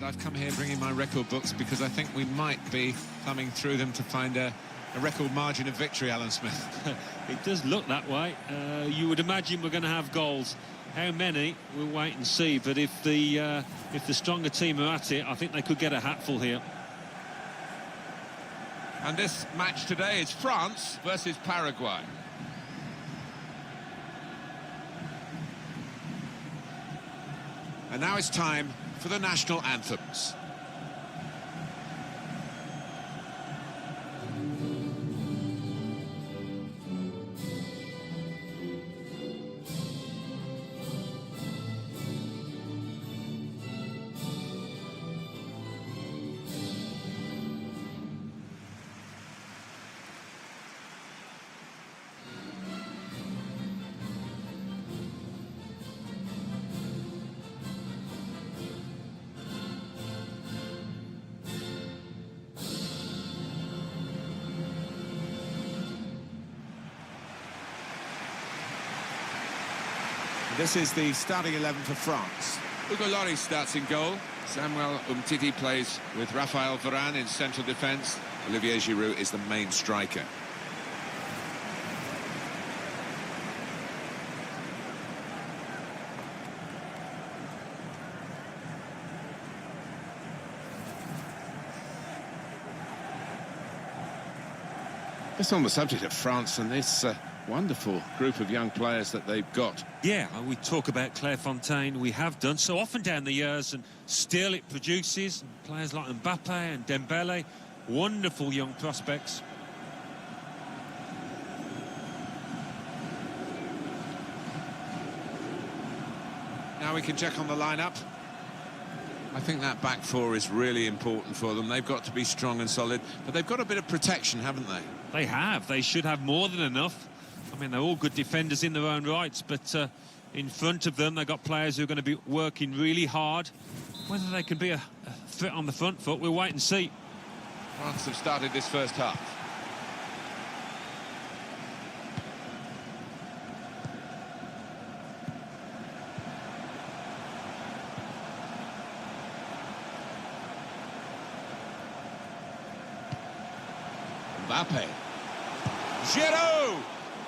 I've come here bringing my record books because I think we might be thumbing through them to find a record margin of victory, Alan Smith. It does look that way. You would imagine we're going to have goals. How many? We'll wait and see. But if the stronger team are at it, I think they could get a hatful here. And this match today is France versus Paraguay. And now it's time for the national anthems. This is the starting 11 for France. Hugo Lloris starts in goal. Samuel Umtiti plays with Raphael Varane in central defence. Olivier Giroud is the main striker. Just on the subject of France and this wonderful group of young players that they've got. Yeah, we talk about Clairefontaine. We have done so often down the years, and still it produces players like Mbappe and Dembele. Wonderful young prospects. Now we can check on the lineup. I think that back four is really important for them. They've got to be strong and solid, but they've got a bit of protection, haven't they? They have. They should have more than enough. I mean, they're all good defenders in their own rights, but in front of them, they've got players who are going to be working really hard. Whether they can be a threat on the front foot, we'll wait and see. France have started this first half. Mbappe. Giroud!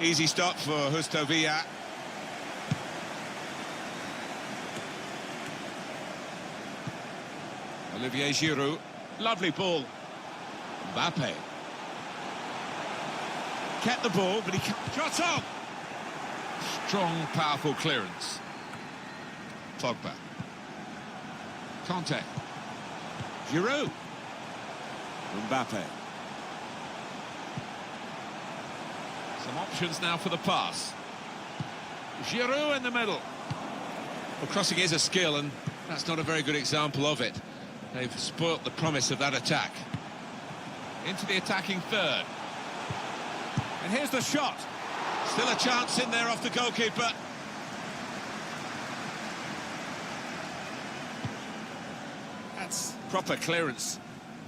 Easy stop for Justo Villa. Olivier Giroud. Lovely ball. Mbappe. Kept the ball, but he shot on. Strong, powerful clearance. Pogba. Conte. Giroud. Mbappe. Some options now for the pass. Giroud in the middle. Well, crossing is a skill, and that's not a very good example of it. They've spoilt the promise of that attack. Into the attacking third. And here's the shot. Still a chance in there off the goalkeeper. That's proper clearance.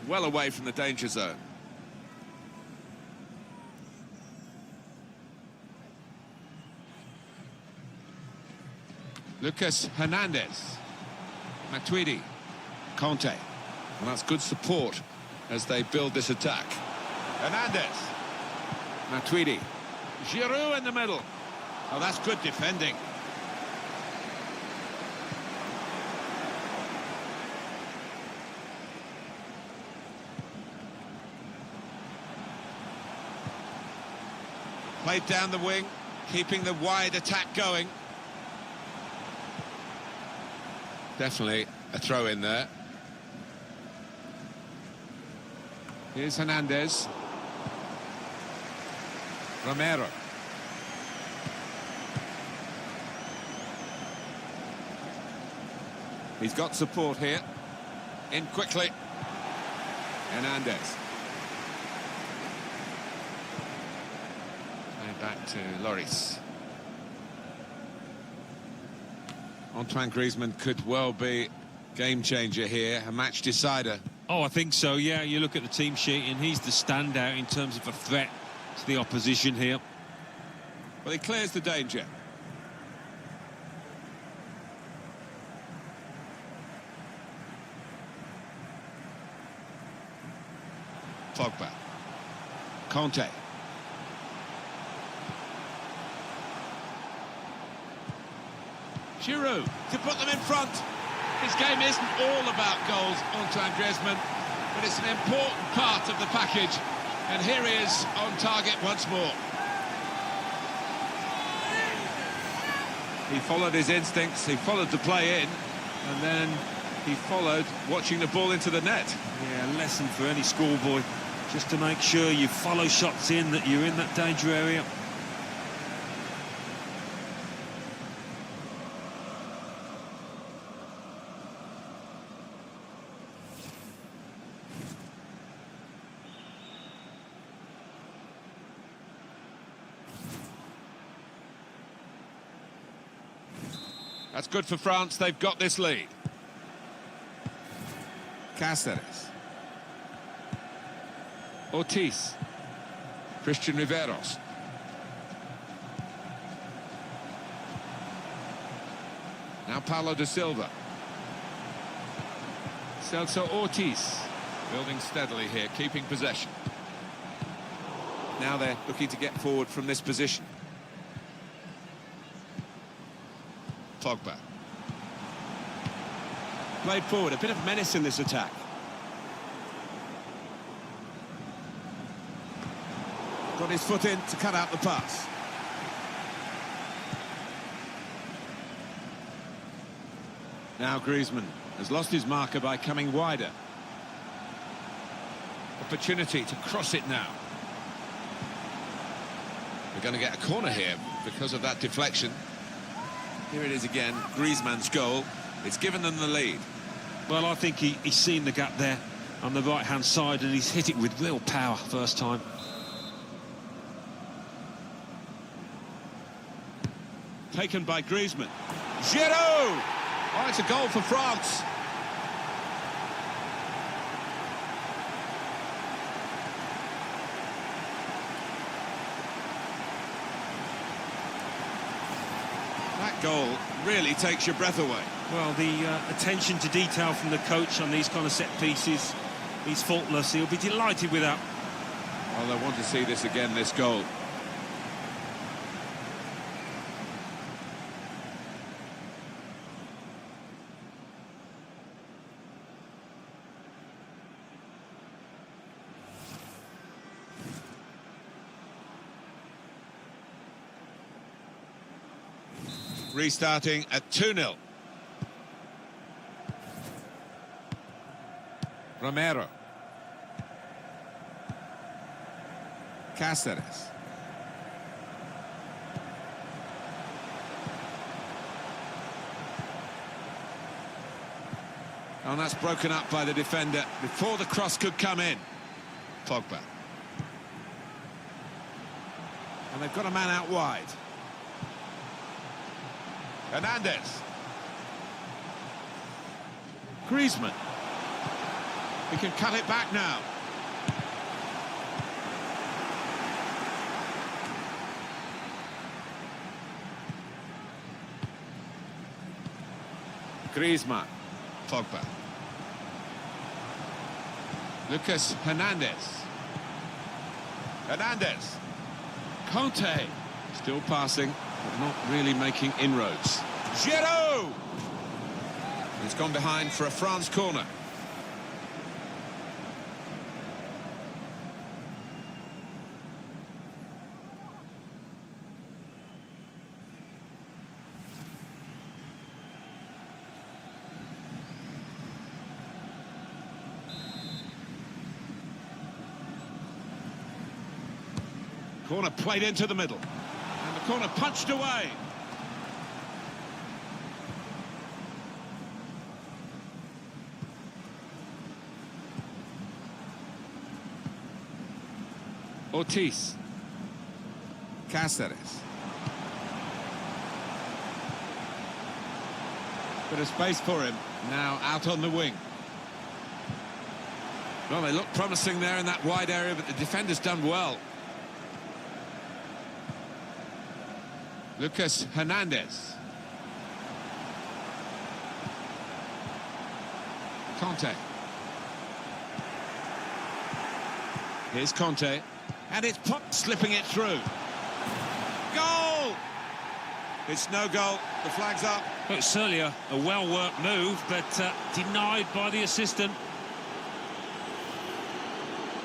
Well away from the danger zone. Lucas Hernandez. Matuidi. Conte. And that's good support as they build this attack. Hernandez. Matuidi. Giroud in the middle. Oh, that's good defending. Played down the wing, keeping the wide attack going. Definitely a throw in there. Here's Hernandez. Romero. He's got support here. In quickly. Hernandez. And back to Lloris. Antoine Griezmann could well be game changer here, a match decider. Oh, I think so, yeah. You look at the team sheet and he's the standout in terms of a threat to the opposition here. Well, he clears the danger. Pogba. Conte. Giroud to put them in front. His game isn't all about goals, Antoine Griezmann, but it's an important part of the package. And here he is on target once more. He followed his instincts, he followed the play in, and then he followed watching the ball into the net. Yeah, a lesson for any schoolboy, just to make sure you follow shots in, that you're in that danger area. That's good for France, they've got this lead. Cáceres. Ortiz. Christian Riveros. Now Paulo da Silva. Celso Ortiz. Building steadily here, keeping possession. Now they're looking to get forward from this position. Pogba. Played forward, a bit of menace in this attack. Got his foot in to cut out the pass. Now Griezmann has lost his marker by coming wider. Opportunity to cross it now. We're going to get a corner here because of that deflection. Here it is again, Griezmann's goal. It's given them the lead. Well, I think he's seen the gap there on the right-hand side, and he's hit it with real power first time. Taken by Griezmann. Giroud! Oh, it's a goal for France. That goal really takes your breath away. Well, the attention to detail from the coach on these kind of set pieces, he's faultless. He'll be delighted with that. Well, I want to see this again, this goal. Restarting at 2-0. Romero. Cáceres. Oh, and that's broken up by the defender before the cross could come in. Pogba. And they've got a man out wide. Hernandez. Griezmann. He can cut it back now. Griezmann. Pogba. Lucas Hernandez. Hernandez. Conte. Still passing, but not really making inroads. Giroud! He's gone behind for a France corner. Corner played into the middle. And the corner punched away. Ortiz. Cáceres. Bit of space for him. Now out on the wing. Well, they look promising there in that wide area, but the defender's done well. Lucas Hernandez. Conte. Here's Conte. And it's slipping it through. Goal! It's no goal. The flag's up. Well, it's certainly a well-worked move, but denied by the assistant.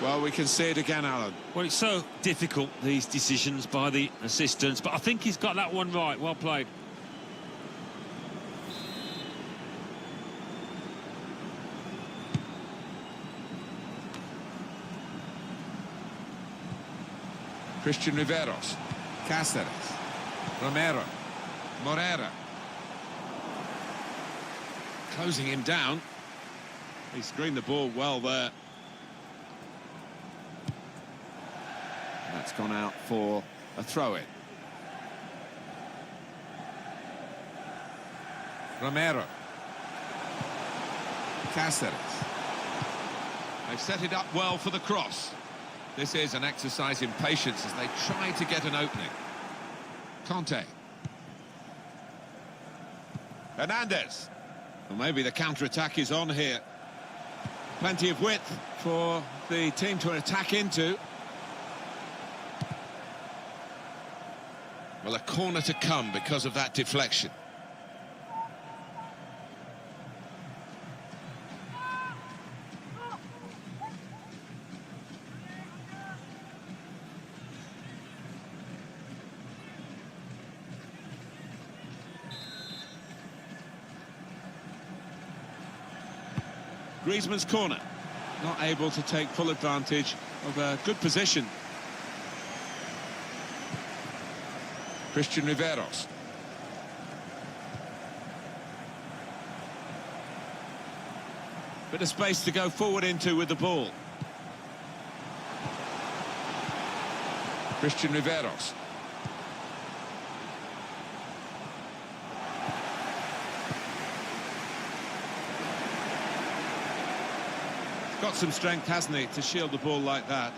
Well, we can see it again, Alan. Well, it's so difficult, these decisions by the assistants, but I think he's got that one right. Well played. Christian Riveros. Cáceres. Romero. Morera. Closing him down. He screened the ball well there. That's gone out for a throw-in. Romero. Cáceres. They've set it up well for the cross. This is an exercise in patience as they try to get an opening. Conte. Hernandez. Well, maybe the counter-attack is on here. Plenty of width for the team to attack into. Well, a corner to come because of that deflection. Griezmann's corner. Not able to take full advantage of a good position. Christian Riveros. Bit of space to go forward into with the ball. Christian Riveros. Got some strength, hasn't he, to shield the ball like that.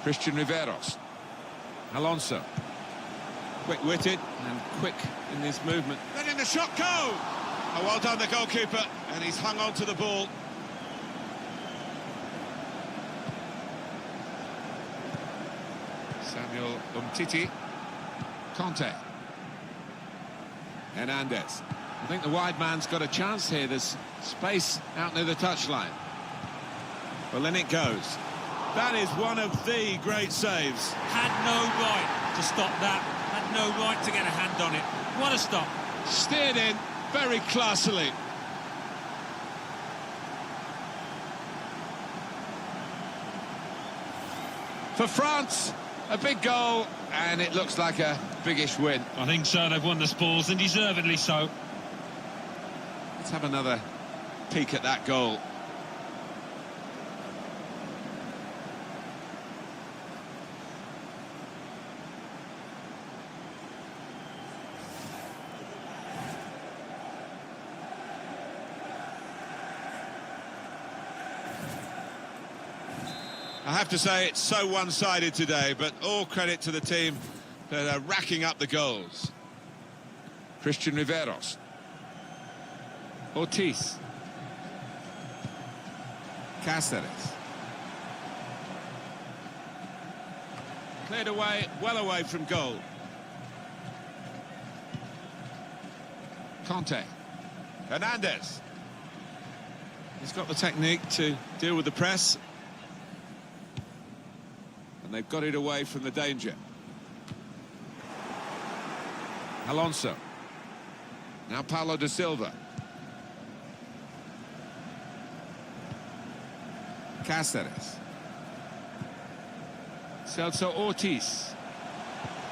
Christian Riveros. Alonso. Quick-witted and quick in this movement. Letting the shot go! Oh, well done, the goalkeeper, and he's hung on to the ball. Samuel Umtiti. Conte. Hernandez. I think the wide man's got a chance here. There's space out near the touchline. Well, then it goes. That is one of the great saves. Had no right to stop that. Had no right to get a hand on it. What a stop. Steered in very classily. For France, a big goal, and it looks like a biggish win. I think so. They've won the spoils, and deservedly so. Let's have another peek at that goal. I have to say it's so one-sided today, but all credit to the team that are racking up the goals. Christian Riveros. Ortiz. Cáceres. Cleared away, well away from goal. Conte. Hernandez. He's got the technique to deal with the press. And they've got it away from the danger. Alonso. Now Paulo da Silva. Cáceres. Celso Ortiz.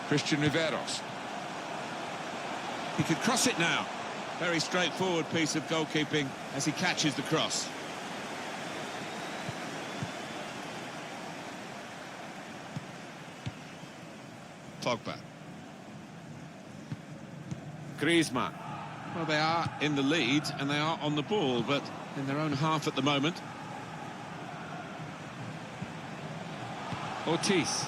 Christian Riveros. He could cross it now. Very straightforward piece of goalkeeping as he catches the cross. Pogba. Griezmann. Well, they are in the lead and they are on the ball, but in their own half at the moment. Ortiz.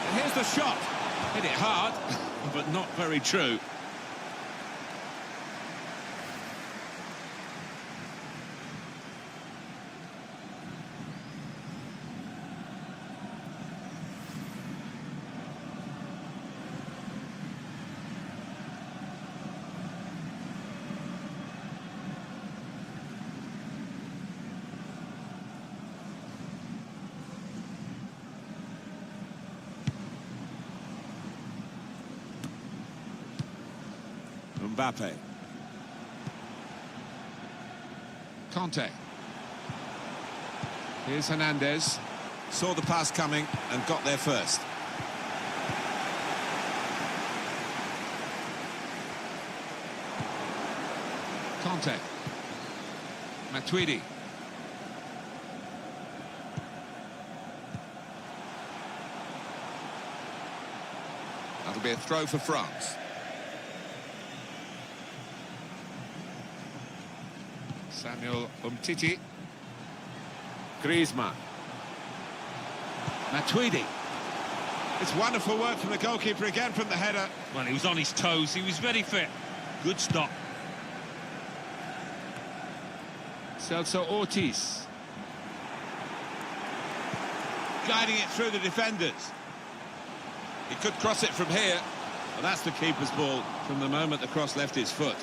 And here's the shot. Hit it hard, but not very true. Mbappe. Conte. Here's Hernandez. Saw the pass coming and got there first. Conte. Matuidi. That'll be a throw for France. Samuel Umtiti. Griezmann. Matuidi. It's wonderful work from the goalkeeper again from the header. Well, he was on his toes. He was very fit. Good stop. Celso Ortiz. Guiding it through the defenders. He could cross it from here, but that's the keeper's ball from the moment the cross left his foot.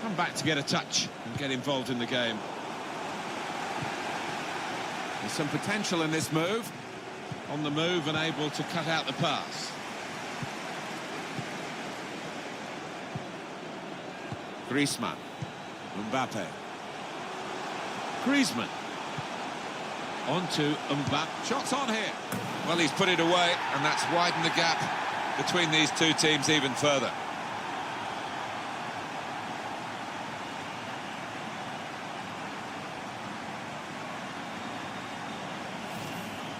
Come back to get a touch and get involved in the game. There's some potential in this move. On the move and able to cut out the pass. Griezmann. Mbappe. Griezmann. On to Mbappe. Shots on here. Well, he's put it away, and that's widened the gap between these two teams even further.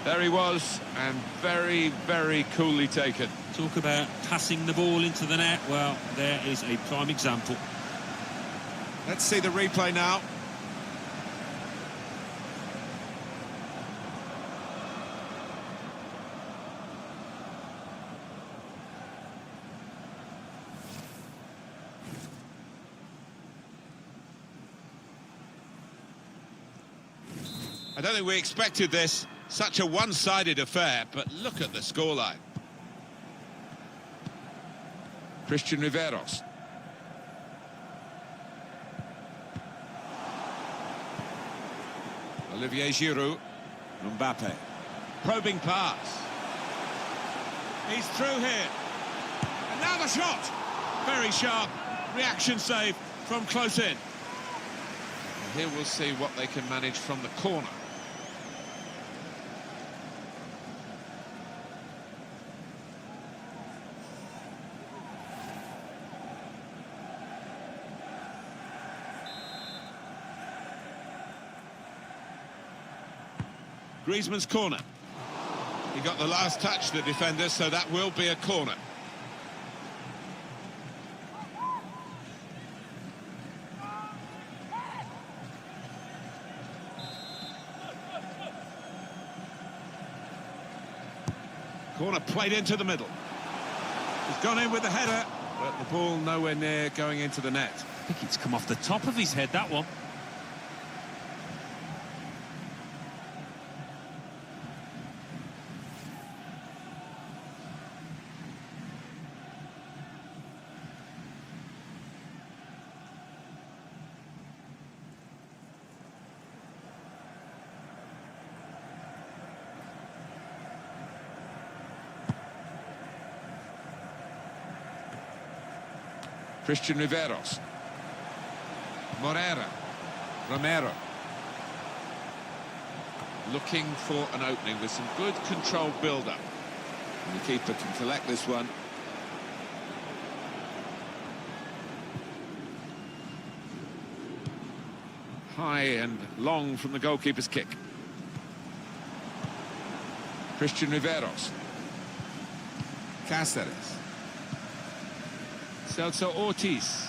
There he was, and very, very coolly taken. Talk about passing the ball into the net. Well, there is a prime example. Let's see the replay now. I don't think we expected this. Such a one-sided affair, but look at the scoreline. Christian Riveros. Olivier Giroud. Mbappe. Probing pass. He's through here. And now the shot. Very sharp. Reaction save from close in. And here we'll see what they can manage from the corner. Griezmann's corner. He got the last touch, the defender, so that will be a corner. Corner played into the middle. He's gone in with the header, but the ball nowhere near going into the net. I think it's come off the top of his head, that one. Christian Riveros. Morera. Romero. Looking for an opening with some good controlled build-up. And the keeper can collect this one. High and long from the goalkeeper's kick. Christian Riveros. Cáceres. Celso Ortiz.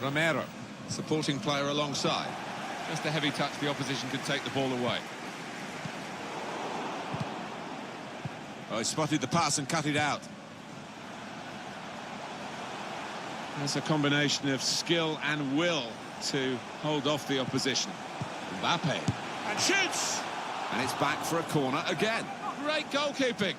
Romero, supporting player alongside. Just a heavy touch, the opposition could take the ball away. Oh, he spotted the pass and cut it out. That's a combination of skill and will to hold off the opposition. Mbappe. And shoots! And it's back for a corner again. Great goalkeeping.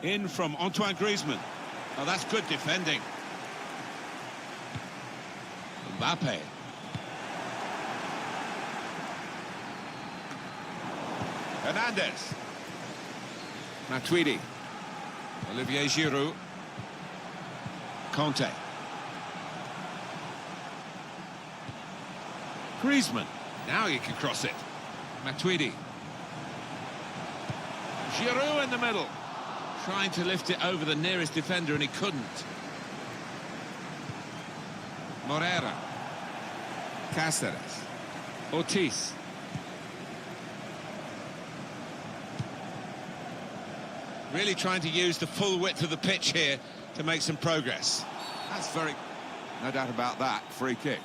In from Antoine Griezmann. Oh, that's good defending. Mbappe. Hernandez. Matuidi. Olivier Giroud. Conte. Griezmann. Now you can cross it. Matuidi. Giroud in the middle. Trying to lift it over the nearest defender and he couldn't. Morera. Cáceres. Ortiz. Really trying to use the full width of the pitch here to make some progress. That's very... No doubt about that. Free kick.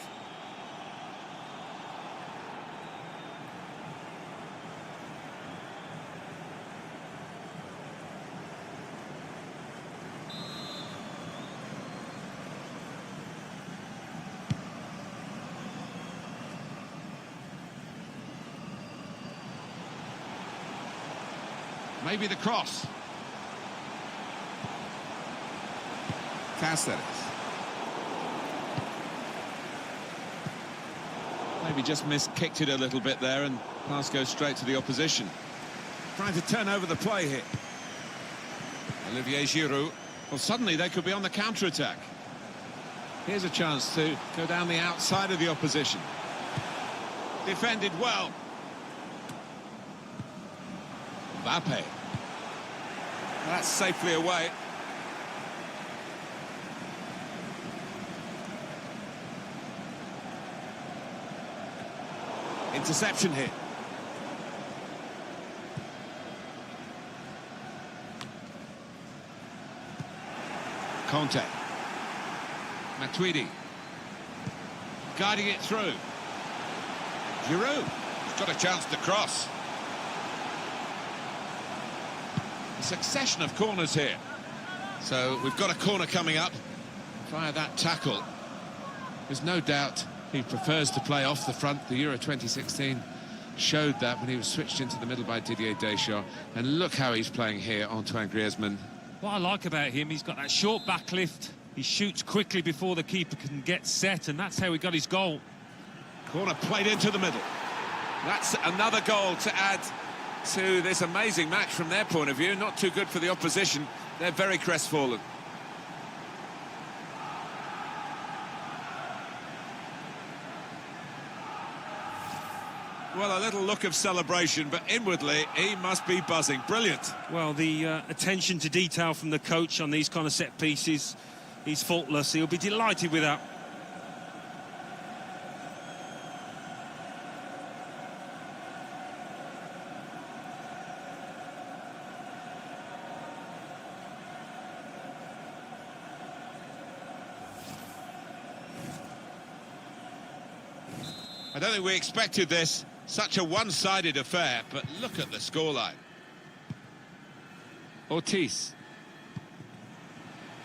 Maybe the cross. Cáceres. Maybe just kicked it a little bit there and pass goes straight to the opposition. Trying to turn over the play here. Olivier Giroud. Well, suddenly they could be on the counter-attack. Here's a chance to go down the outside of the opposition. Defended well. Mbappe. That's safely away. Interception here. Conte. Matuidi. Guiding it through. Giroud. He's got a chance to cross. A succession of corners here. So we've got a corner coming up via that tackle. There's no doubt he prefers to play off the front. The Euro 2016 showed that when he was switched into the middle by Didier Deschamps. And look how he's playing here, Antoine Griezmann. What I like about him, he's got that short back lift. He shoots quickly before the keeper can get set, and that's how he got his goal. Corner played into the middle. That's another goal to add to this amazing match from their point of view. Not too good for the opposition. They're very crestfallen. Well, a little look of celebration, but inwardly he must be buzzing. Brilliant. Well, the attention to detail from the coach on these kind of set pieces, he's faultless. He'll be delighted with that. I don't think we expected this. Such a one-sided affair, but look at the scoreline. Ortiz.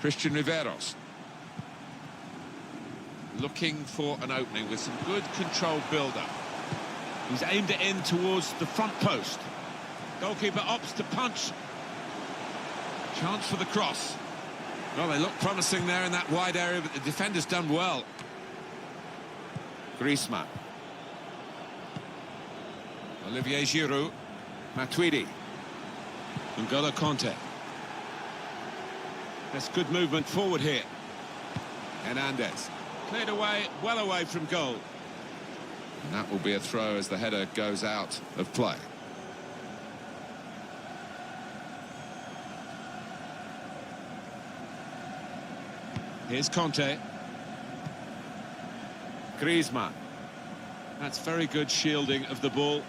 Christian Riveros. Looking for an opening with some good controlled build-up. He's aimed it in towards the front post. Goalkeeper opts to punch. Chance for the cross. Well, they look promising there in that wide area, but the defender's done well. Griezmann. Olivier Giroud. Matuidi. N'Golo Conte. That's good movement forward here. Hernandez. Cleared away, well away from goal. And that will be a throw as the header goes out of play. Here's Conte. Griezmann. That's very good shielding of the ball.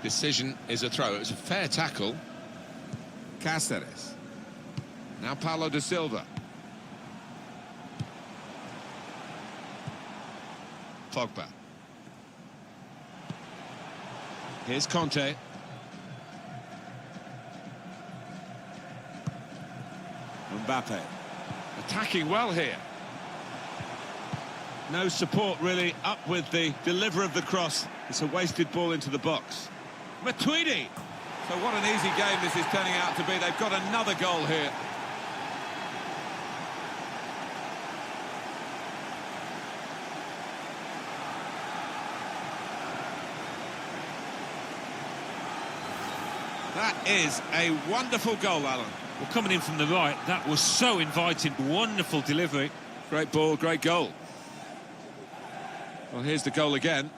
Decision is a throw. It was a fair tackle. Cáceres. Now Paulo da Silva. Pogba. Here's Conte. Mbappe. Attacking well here. No support really up with the deliver of the cross. It's a wasted ball into the box. Matuidi. So what an easy game this is turning out to be. They've got another goal here. That is a wonderful goal, Alan. Well, coming in from the right, that was so inviting. Wonderful delivery. Great ball, great goal. Well, here's the goal again.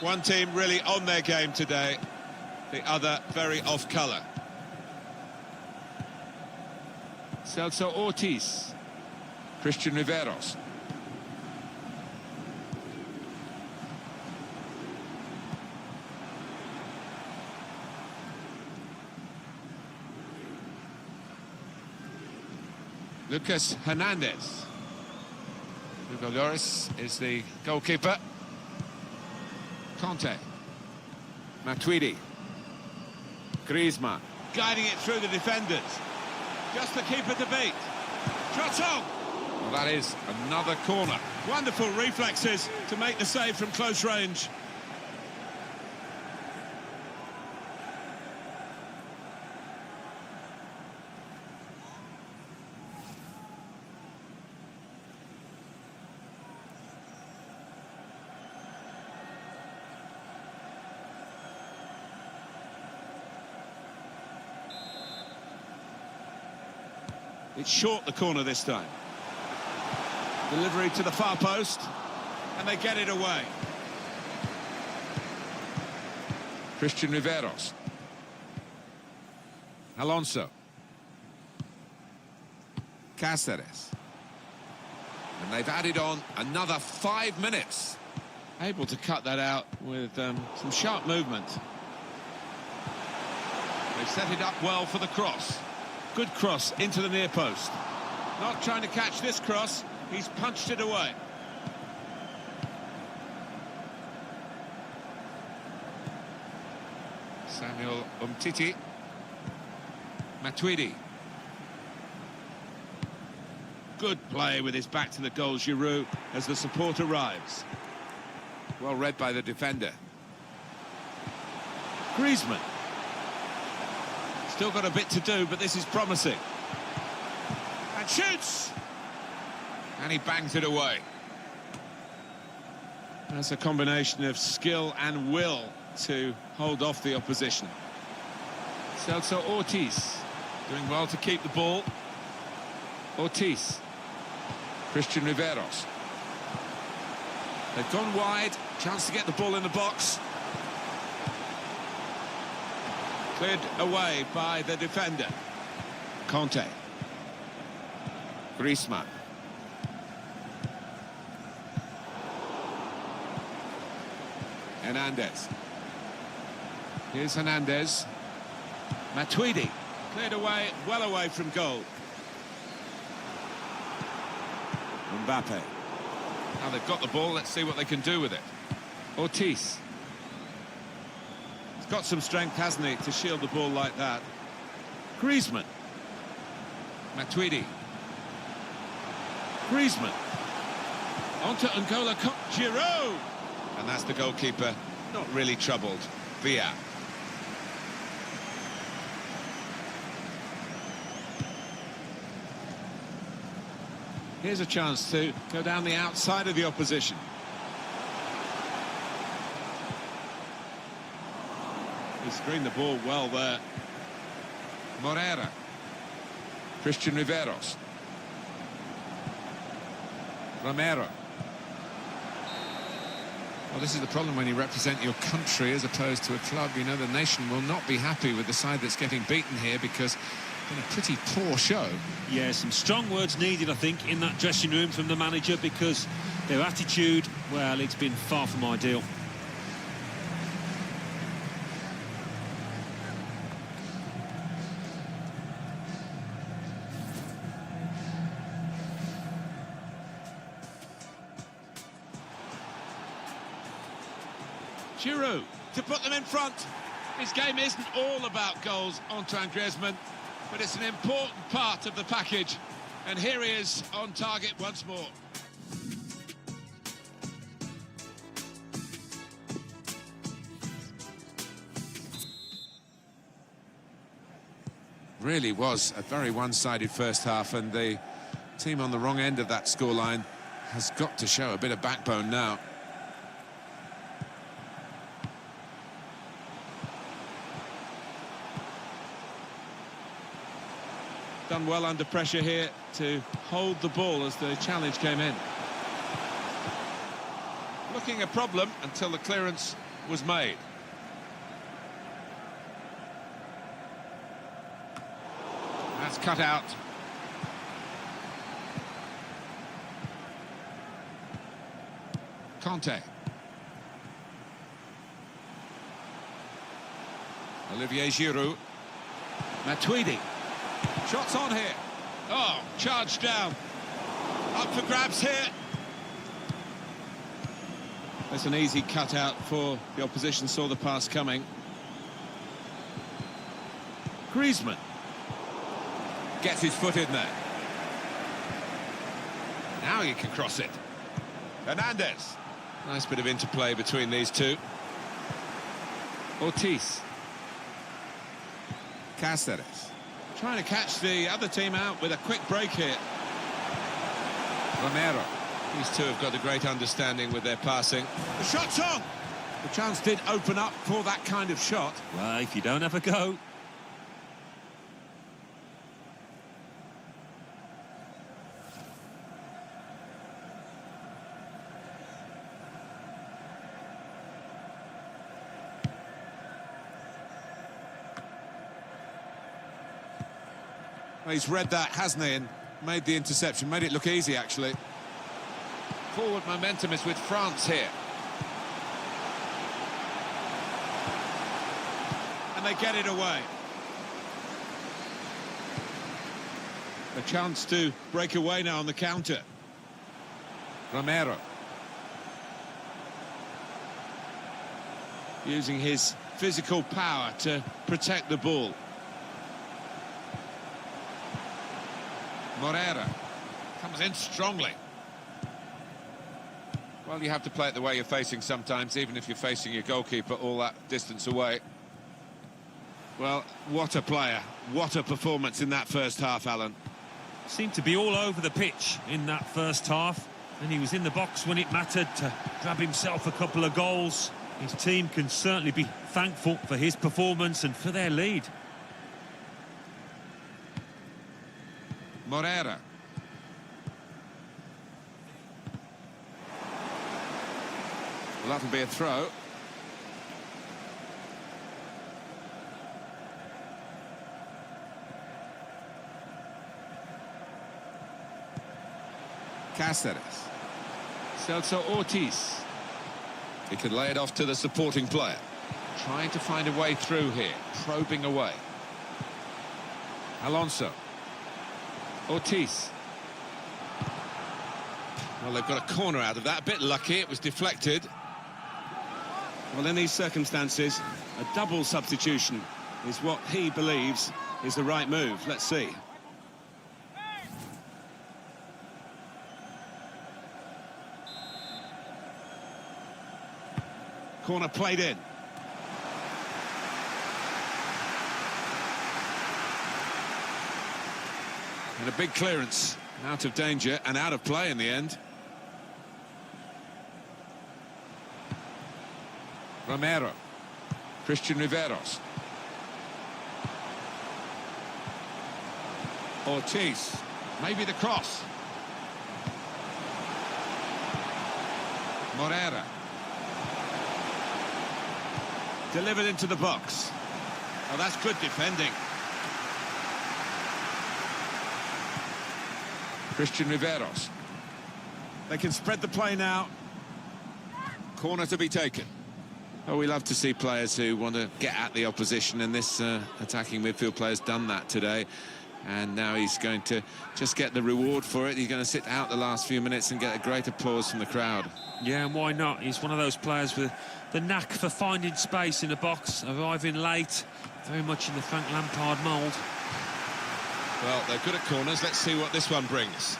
One team really on their game today, the other very off colour. Celso Ortiz. Christian Riveros. Lucas Hernandez. Hugo Lloris is the goalkeeper. Conte. Matuidi. Griezmann. Guiding it through the defenders. Just the keeper to beat. Shot on! Well, that is another corner. Wonderful reflexes to make the save from close range. It's short the corner this time. Delivery to the far post, and they get it away. Christian Riveros. Alonso. Cáceres. And they've added on another 5 minutes. Able to cut that out with some sharp movement. They've set it up well for the cross. Good cross into the near post. Not trying to catch this cross. He's punched it away. Samuel Umtiti. Matuidi. Good play with his back to the goal, Giroud, as the support arrives. Well read by the defender. Griezmann. Still got a bit to do, but this is promising. And shoots! And he bangs it away. That's a combination of skill and will to hold off the opposition. Celso Ortiz doing well to keep the ball. Ortiz. Christian Riveros. They've gone wide. Chance to get the ball in the box. Cleared away by the defender. Conte. Griezmann. Hernandez. Here's Hernandez. Matuidi. Cleared away, well away from goal. Mbappe. Now they've got the ball, let's see what they can do with it. Ortiz. He's got some strength, hasn't he, to shield the ball like that. Griezmann. Matuidi. Griezmann. Onto N'Golo Giroud. And that's the goalkeeper, not really troubled. Villa. Here's a chance to go down the outside of the opposition. He screened the ball well there. Morera. Christian Riveros. Romero. Well, this is the problem when you represent your country as opposed to a club. You know, the nation will not be happy with the side that's getting beaten here because it's been a pretty poor show. Yeah, some strong words needed, I think, in that dressing room from the manager because their attitude, well, it's been far from ideal. Giroud. to put them in front. His game isn't all about goals, Antoine Griezmann, but it's an important part of the package. And here he is on target once more. Really was a very one-sided first half, and the team on the wrong end of that scoreline has got to show a bit of backbone now. Done well under pressure here to hold the ball as the challenge came in. Looking a problem until the clearance was made. That's cut out. Conte. Olivier Giroud. Matuidi. Shots on here. Oh, charged down. Up for grabs here. That's an easy cutout for the opposition, saw the pass coming. Griezmann. Gets his foot in there. Now he can cross it. Hernandez. Nice bit of interplay between these two. Ortiz. Cáceres. Trying to catch the other team out with a quick break here. Romero. These two have got a great understanding with their passing. The shot's on! The chance did open up for that kind of shot. Well, if you don't have a go. Well, he's read that, hasn't he, and made the interception, made it look easy, actually. Forward momentum is with France here. And they get it away. A chance to break away now on the counter. Romero. Using his physical power to protect the ball. Moreira comes in strongly. Well, you have to play it the way you're facing sometimes, even if you're facing your goalkeeper all that distance away. Well, what a player. What a performance in that first half, Alan. Seemed to be all over the pitch in that first half, and he was in the box when it mattered to grab himself a couple of goals. His team can certainly be thankful for his performance and for their lead. Moreira. Well, that'll be a throw. Cáceres. Celso Ortiz. He can lay it off to the supporting player. Trying to find a way through here. Probing away. Alonso. Ortiz. Well, they've got a corner out of that. A bit lucky, it was deflected. Well, in these circumstances, a double substitution is what he believes is the right move. Let's see. Corner played in. And a big clearance, out of danger and out of play in the end. Romero. Christian Riveros. Ortiz, maybe the cross. Moreira. Delivered into the box. Oh, that's good defending. Christian Riveros. They can spread the play now. Corner to be taken. Oh, we love to see players who want to get at the opposition, and this attacking midfield player's done that today. And now he's going to just get the reward for it. He's going to sit out the last few minutes and get a great applause from the crowd. Yeah, and why not? He's one of those players with the knack for finding space in the box, arriving late, very much in the Frank Lampard mould. Well, they're good at corners. Let's see what this one brings.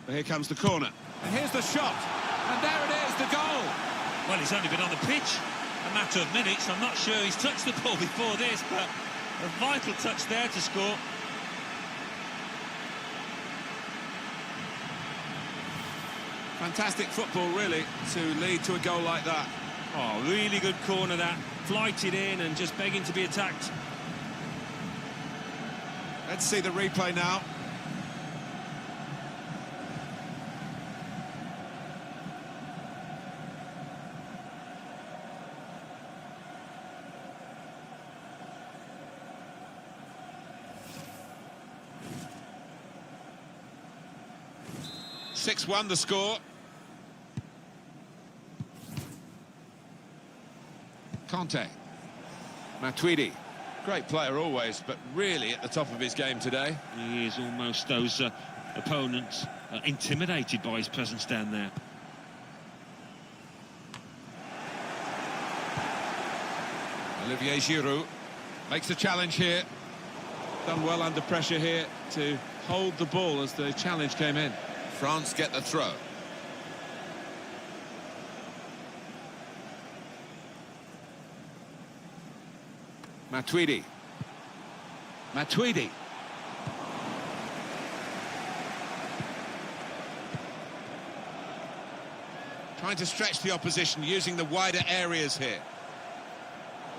Here comes the corner. And here's the shot. And there it is, the goal. Well, he's only been on the pitch a matter of minutes. I'm not sure he's touched the ball before this, but a vital touch there to score. Fantastic football, really, to lead to a goal like that. Oh, really good corner that. Flighted in and just begging to be attacked. Let's see the replay now. (6-1) the score. Conte. Matuidi. Great player always, but really at the top of his game today. He is almost those opponents intimidated by his presence down there. Olivier Giroud makes the challenge here. Done well under pressure here to hold the ball as the challenge came in. France get the throw. Matuidi. Matuidi. Trying to stretch the opposition, using the wider areas here.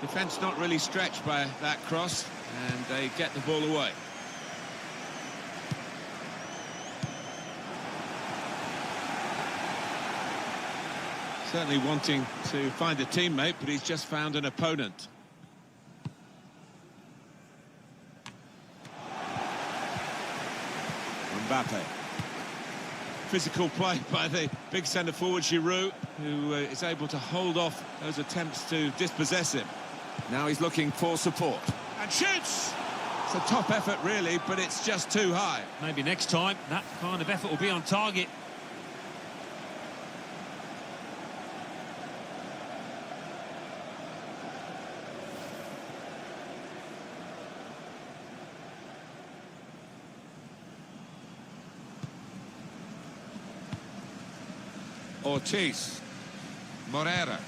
Defence not really stretched by that cross, and they get the ball away. Certainly wanting to find a teammate, but he's just found an opponent. Mbappe. Physical play by the big centre-forward Giroud, who is able to hold off those attempts to dispossess him. Now he's looking for support. And shoots! It's a top effort, really, but it's just too high. Maybe next time that kind of effort will be on target. Ortiz. Morera.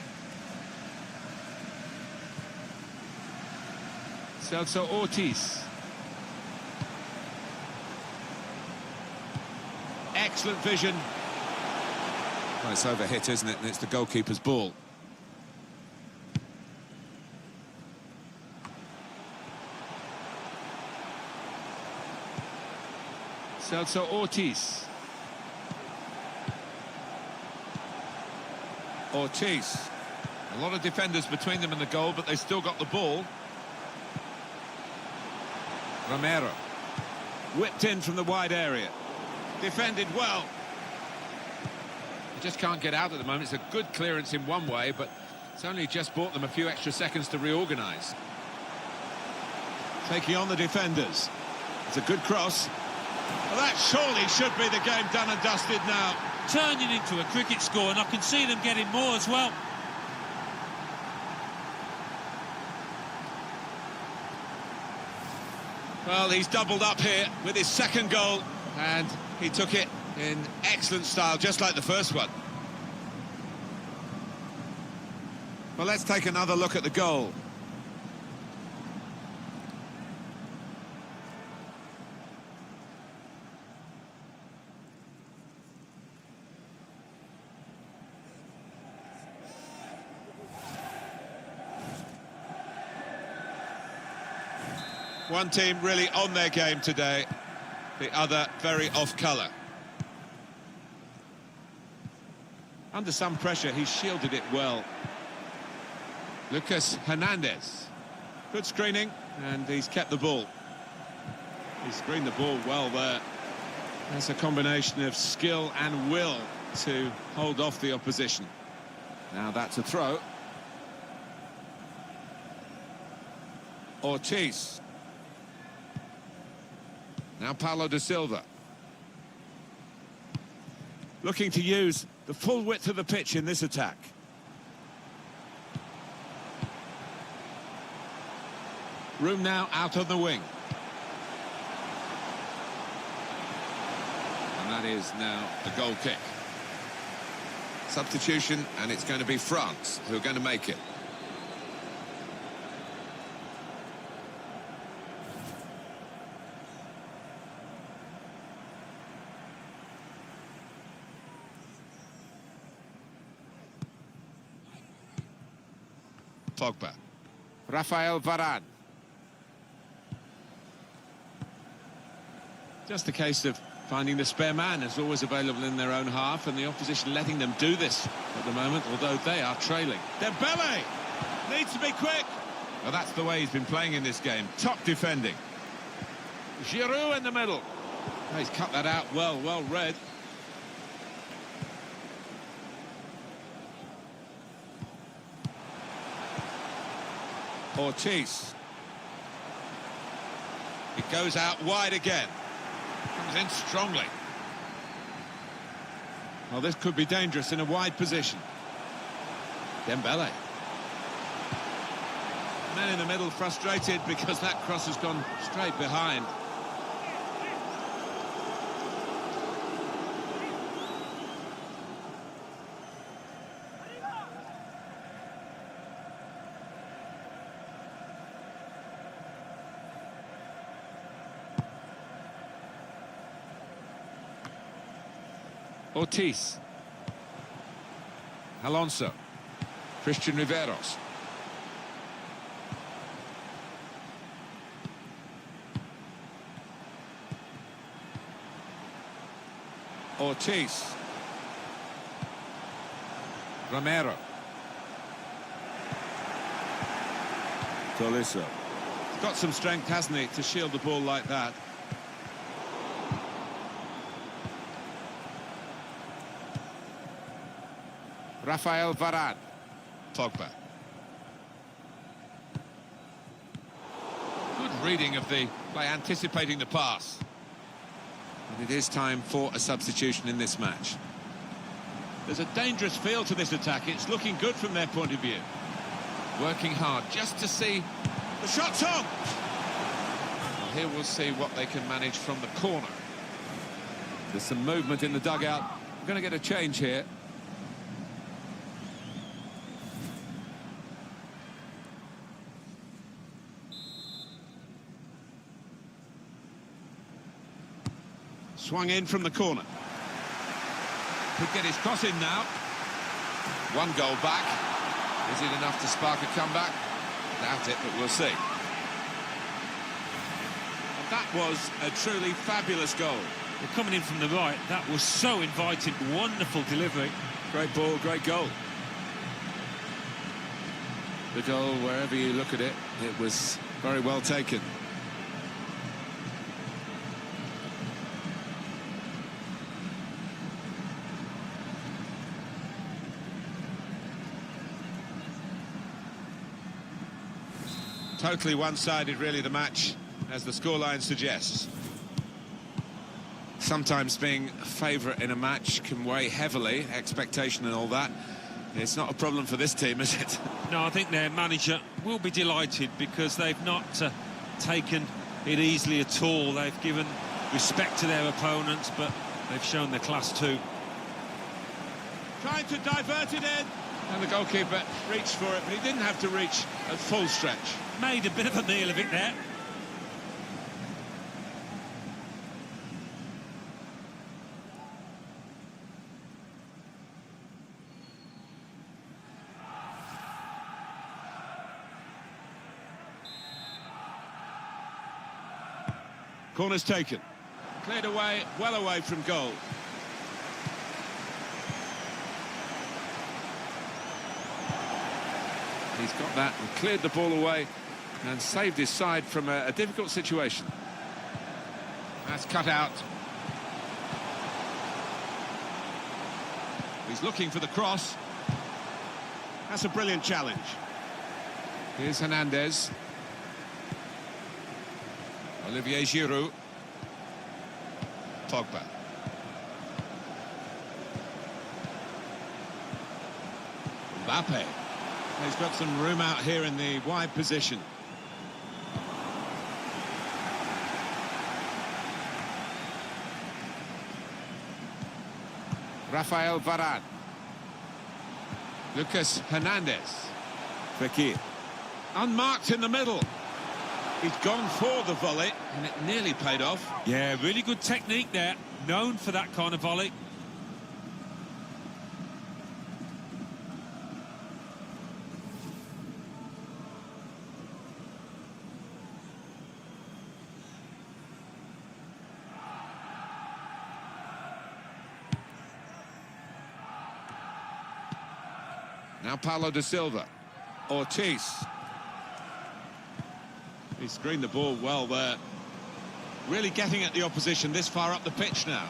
Celso Ortiz. Excellent vision. Well, it's overhit, isn't it? And it's the goalkeeper's ball. Celso Ortiz. Ortiz. A lot of defenders between them and the goal, but they still got the ball. Romero. Whipped in from the wide area. Defended well. They just can't get out at the moment. It's a good clearance in one way, but it's only just bought them a few extra seconds to reorganise. Taking on the defenders. It's a good cross. Well, that surely should be the game done and dusted now. Turning into a cricket score, and I can see them getting more as well. Well, he's doubled up here with his second goal, and he took it in excellent style, just like the first one. Well, let's take another look at the goal. One team really on their game today, the other very off colour. Under some pressure, he shielded it well. Lucas Hernandez. Good screening, and he's kept the ball. He screened the ball well there. That's a combination of skill and will to hold off the opposition. Now that's a throw. Ortiz. Now Paulo da Silva. Looking to use the full width of the pitch in this attack. Room now out on the wing. And that is now the goal kick. Substitution, and it's going to be France who are going to make it. Pogba. Rafael Varane. Just a case of finding the spare man is always available in their own half, and the opposition letting them do this at the moment, although they are trailing. Dembele needs to be quick. Well, that's the way he's been playing in this game. Top defending. Giroud in the middle. Oh, he's cut that out well read. Ortiz. It goes out wide again. Comes in strongly. Well, this could be dangerous in a wide position. Dembele. Man in the middle frustrated because that cross has gone straight behind. Ortiz. Alonso. Christian Riveros. Ortiz. Romero. Tolisso. He's got some strength, hasn't he, to shield the ball like that. Rafael Varane. Pogba. Good reading of the play, anticipating the pass. And it is time for a substitution in this match. There's a dangerous feel to this attack. It's looking good from their point of view. Working hard just to see the shot's on. Well, here we'll see what they can manage from the corner. There's some movement in the dugout. We're going to get a change here. Swung in from the corner. Could get his cross in now. One goal back. Is it enough to spark a comeback? Doubt it, but we'll see. And that was a truly fabulous goal. Well, coming in from the right, that was so inviting. Wonderful delivery. Great ball, great goal. The goal, wherever you look at it, it was very well taken. Totally one-sided, really, the match, as the scoreline suggests. Sometimes being a favourite in a match can weigh heavily, expectation and all that. It's not a problem for this team, is it? No, I think their manager will be delighted because they've not taken it easily at all. They've given respect to their opponents, but they've shown their class too. Trying to divert it in. And the goalkeeper reached for it, but he didn't have to reach at full stretch. Made a bit of a meal of it there. Corner's taken. Cleared away, well away from goal. He's got that and cleared the ball away and saved his side from a difficult situation. That's cut out. He's looking for the cross. That's a brilliant challenge. Here's Hernandez. Olivier Giroud. Pogba. Mbappe. He's got some room out here in the wide position. Rafael Varane. Lucas Hernandez. Fekir. Unmarked in the middle. He's gone for the volley, and it nearly paid off. Yeah, really good technique there. Known for that kind of volley. Now Paulo da Silva. Ortiz. He screened the ball well there. Really getting at the opposition this far up the pitch now.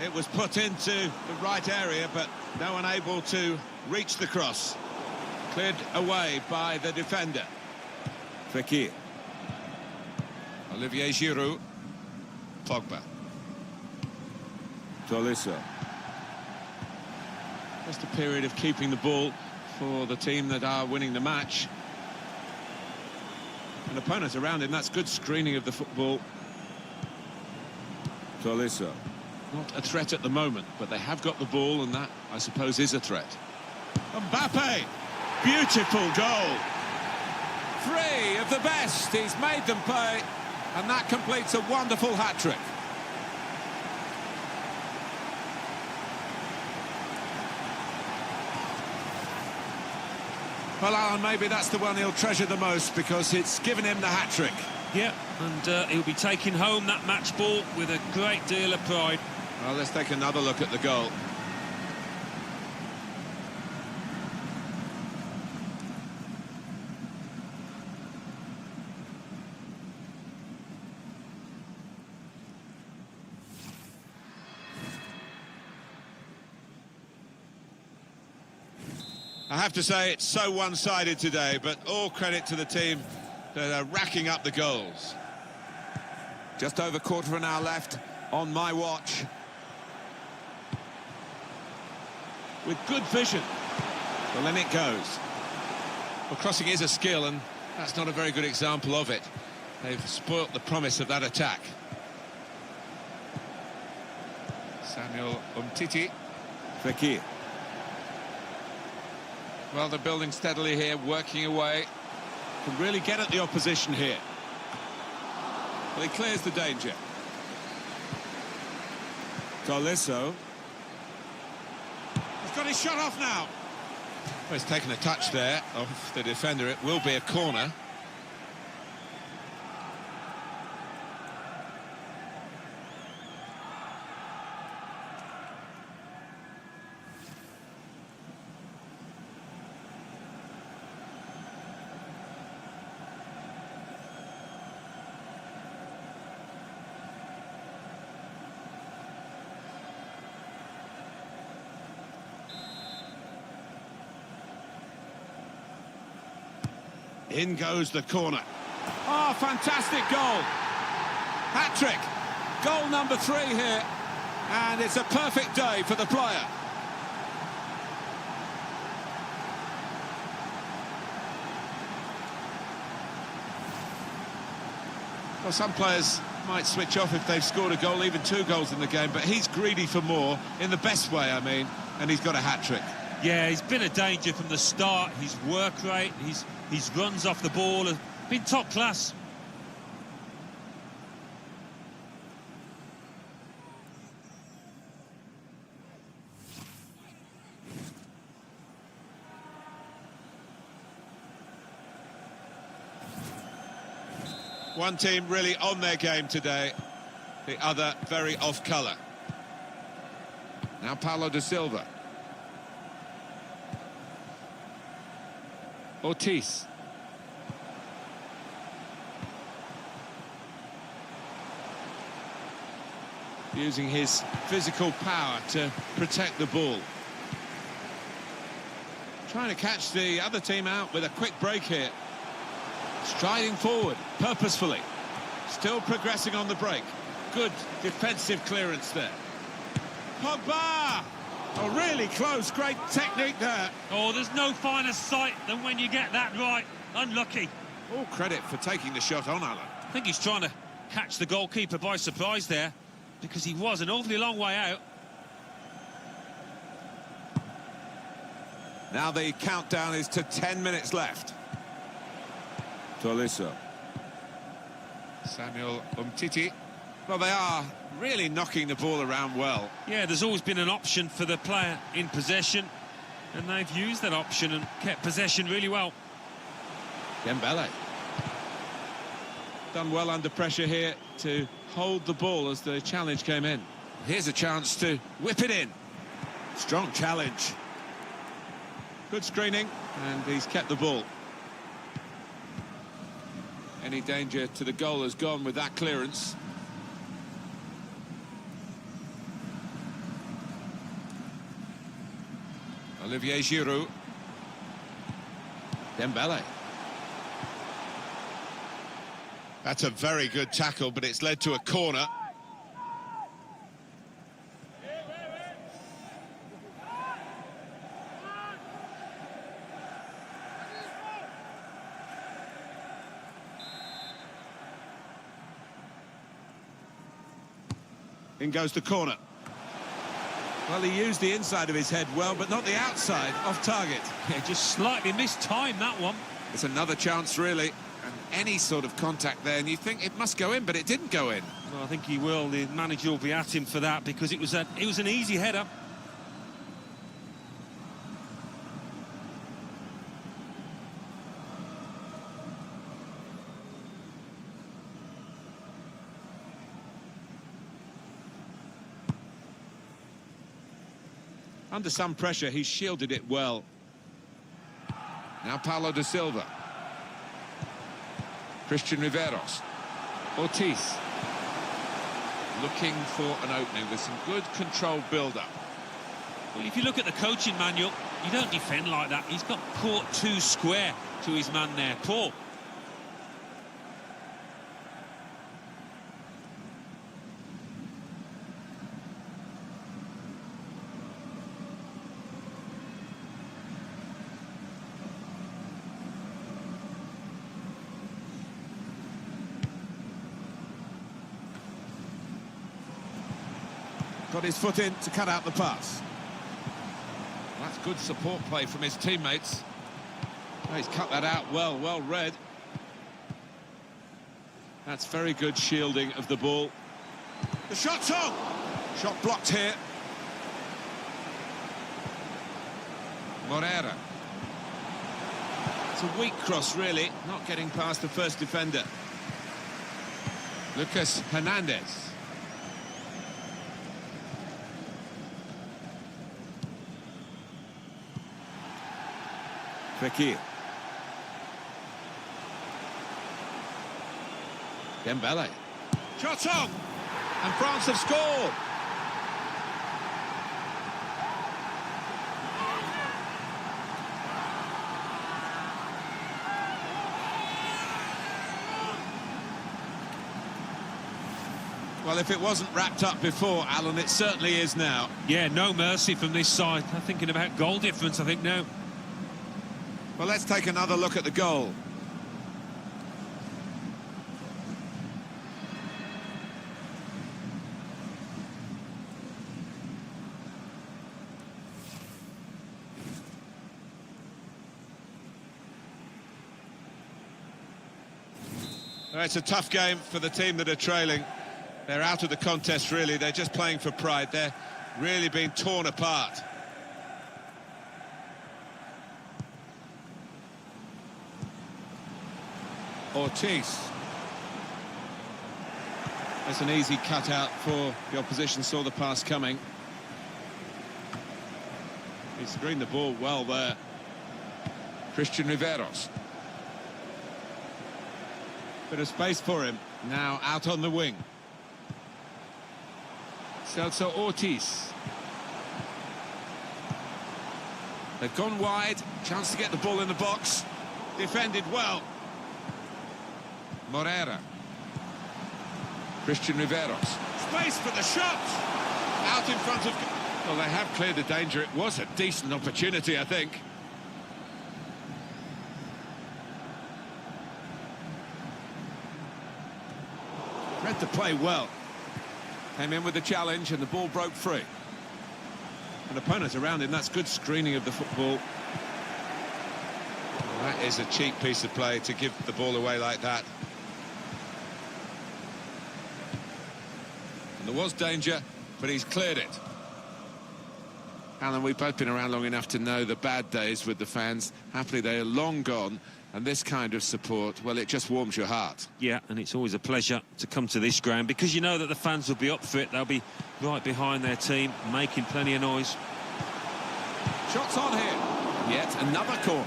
It was put into the right area, but no one able to reach the cross. Cleared away by the defender. Fekir. Olivier Giroud. Pogba. Tolisso. Just a period of keeping the ball for the team that are winning the match. An opponent around him, that's good screening of the football. Tolisso. Not a threat at the moment, but they have got the ball, and that, I suppose, is a threat. Mbappe! Beautiful goal! 3 of the best. He's made them pay, and that completes a wonderful hat-trick. Well, Alan, maybe that's the one he'll treasure the most because it's given him the hat-trick. Yeah, and he'll be taking home that match ball with a great deal of pride. Well, let's take another look at the goal. I have to say it's so one-sided today, but all credit to the team that are racking up the goals. Just over quarter of an hour left on my watch. With good vision. Well, then it goes. Well, crossing is a skill, and that's not a very good example of it. They've spoilt the promise of that attack. Samuel Umtiti. Fekir. Well, they're building steadily here, working away. Can really get at the opposition here. Well, he clears the danger. Tolisso. He's got his shot off now. Well, he's taken a touch there off the defender. It will be a corner. In goes the corner. Oh, fantastic goal. Hat-trick. Goal number 3 here. And it's a perfect day for the player. Well, some players might switch off if they've scored a goal, even 2 goals in the game, but he's greedy for more, in the best way, I mean, and he's got a hat-trick. Yeah, he's been a danger from the start. His work rate, his runs off the ball have been top class. One team really on their game today, the other very off colour. Now Paulo da Silva. Ortiz. Using his physical power to protect the ball. Trying to catch the other team out with a quick break here. Striding forward, purposefully. Still progressing on the break. Good defensive clearance there. Pogba! Oh, really close, great technique there. Oh, there's no finer sight than when you get that right. Unlucky. All credit for taking the shot on, Alan. I think he's trying to catch the goalkeeper by surprise there, because he was an awfully long way out. Now the countdown is to 10 minutes left. Tolisso. Samuel Umtiti. Well, they are really knocking the ball around well. Yeah, there's always been an option for the player in possession, and they've used that option and kept possession really well. Dembele. Done well under pressure here to hold the ball as the challenge came in. Here's a chance to whip it in. Strong challenge. Good screening, and he's kept the ball. Any danger to the goal has gone with that clearance. Olivier Giroud. Dembele. That's a very good tackle, but it's led to a corner. In goes the corner. Well, he used the inside of his head well, but not the outside, off target. Yeah, just slightly mistimed that one. It's another chance, really, and any sort of contact there, and you think it must go in, but it didn't go in. Well, I think he will. The manager will be at him for that, because it was an easy header. Under some pressure, he shielded it well. Now Paulo da Silva. Christian Riveros. Ortiz. Looking for an opening with some good controlled build-up. Well, if you look at the coaching manual, you don't defend like that. He's got caught too square to his man there. Poor. Got his foot in to cut out the pass. That's good support play from his teammates. Oh, he's cut that out well read. That's very good shielding of the ball. The shot's on! Shot blocked here. Morera. It's a weak cross, really, not getting past the first defender. Lucas Hernandez. Fekir. Dembele. Shot on! And France have scored! Well, if it wasn't wrapped up before, Alan, it certainly is now. Yeah, no mercy from this side. I'm thinking about goal difference, I think, now. Well, let's take another look at the goal. Well, it's a tough game for the team that are trailing. They're out of the contest, really. They're just playing for pride. They're really being torn apart. Ortiz. That's an easy cutout for the opposition, saw the pass coming. He screened the ball well there. Christian Riveros. Bit of space for him. Now out on the wing. Celso Ortiz. They've gone wide. Chance to get the ball in the box. Defended well. Morera. Christian Riveros. Space for the shot. Out in front of... Well, they have cleared the danger. It was a decent opportunity, I think. Read the play well. Came in with the challenge and the ball broke free. An opponent around him, that's good screening of the football. Well, that is a cheap piece of play to give the ball away like that. And there was danger, but he's cleared it. Alan, we've both been around long enough to know the bad days with the fans. Happily, they are long gone. And this kind of support, well, it just warms your heart. Yeah, and it's always a pleasure to come to this ground because you know that the fans will be up for it. They'll be right behind their team, making plenty of noise. Shots on here. Yet another corner.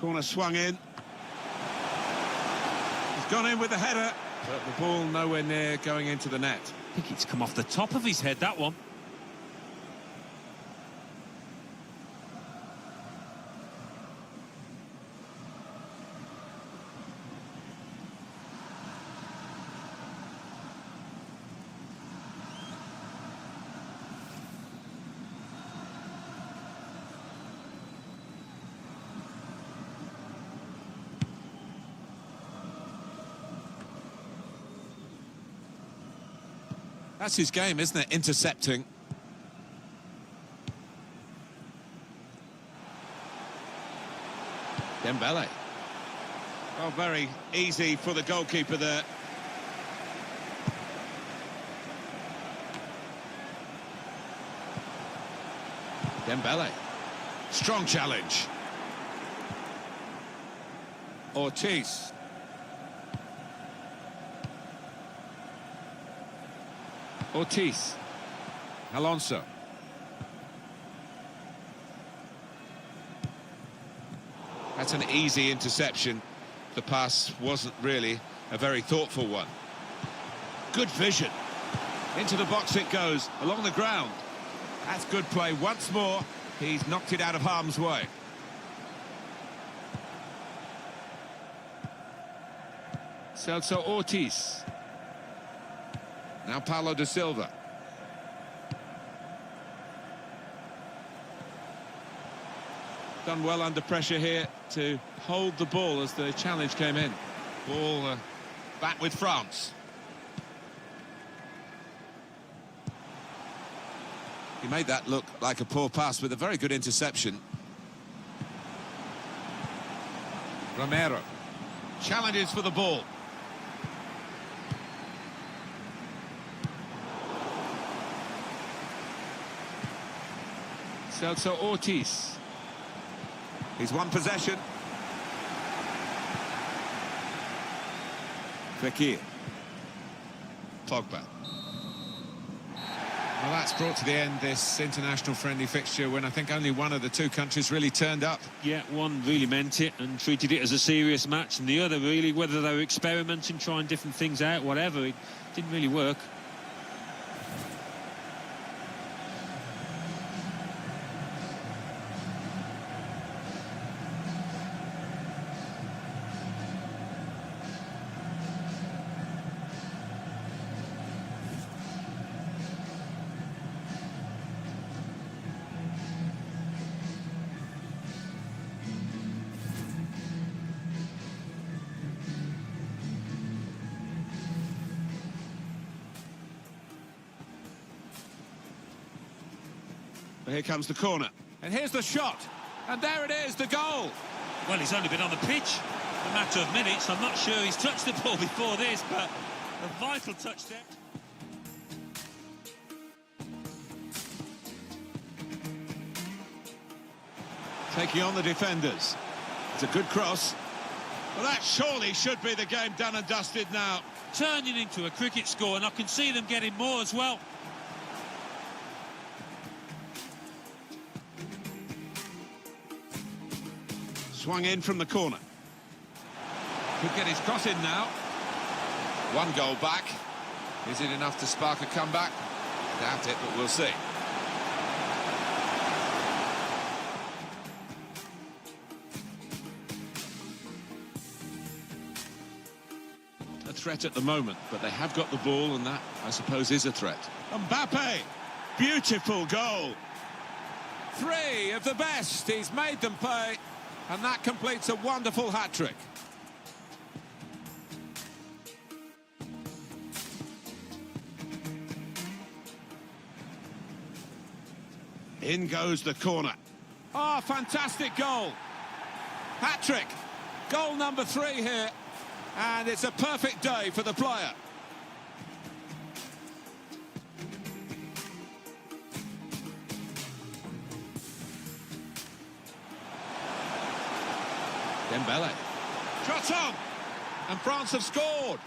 Corner swung in. He's gone in with the header, but the ball nowhere near going into the net. I think it's come off the top of his head, that one. That's his game, isn't it? Intercepting. Dembele. Oh, very easy for the goalkeeper there. Dembele. Strong challenge. Ortiz. Ortiz. Alonso. That's an easy interception. The pass wasn't really a very thoughtful one. Good vision. Into the box it goes, along the ground. That's good play once more. He's knocked it out of harm's way. Celso Ortiz. Now Paulo da Silva. Done well under pressure here to hold the ball as the challenge came in. Ball back with France. He made that look like a poor pass with a very good interception. Romero. Challenges for the ball. Celso Ortiz. He's won possession. Fekir. Pogba. Well, that's brought to the end this international friendly fixture when I think only one of the two countries really turned up. Yeah, one really meant it and treated it as a serious match, and the other really, whether they were experimenting, trying different things out, whatever, it didn't really work. Here comes the corner. And here's the shot. And there it is, the goal. Well, he's only been on the pitch a matter of minutes. I'm not sure he's touched the ball before this, but A vital touch there. Taking on the defenders. It's a good cross. Well, that surely should be the game done and dusted now. Turning into a cricket score, and I can see them getting more as well. Swung in from the corner. Could get his cross in now. One goal back. Is it enough to spark a comeback? Doubt it, but we'll see. A threat at the moment, but they have got the ball, and that, I suppose, is a threat. Mbappe! Beautiful goal! 3 of the best. He's made them pay, and that completes a wonderful hat-trick. In goes the corner. Oh, fantastic goal. Hat-trick. Goal number 3 here. And it's a perfect day for the player. Dembele. Shot on! And France have scored.